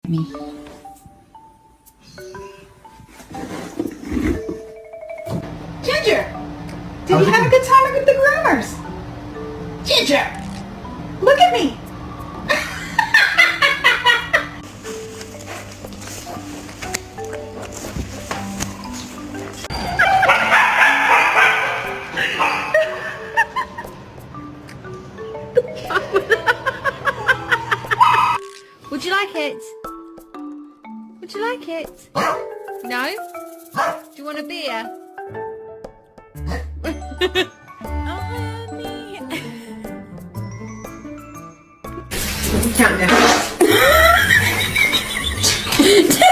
Me. Ginger, did you have a good time with the groomers? Ginger, look at me. Would you like it? Would you like it? No? Do you want a beer? Oh, honey. Count down.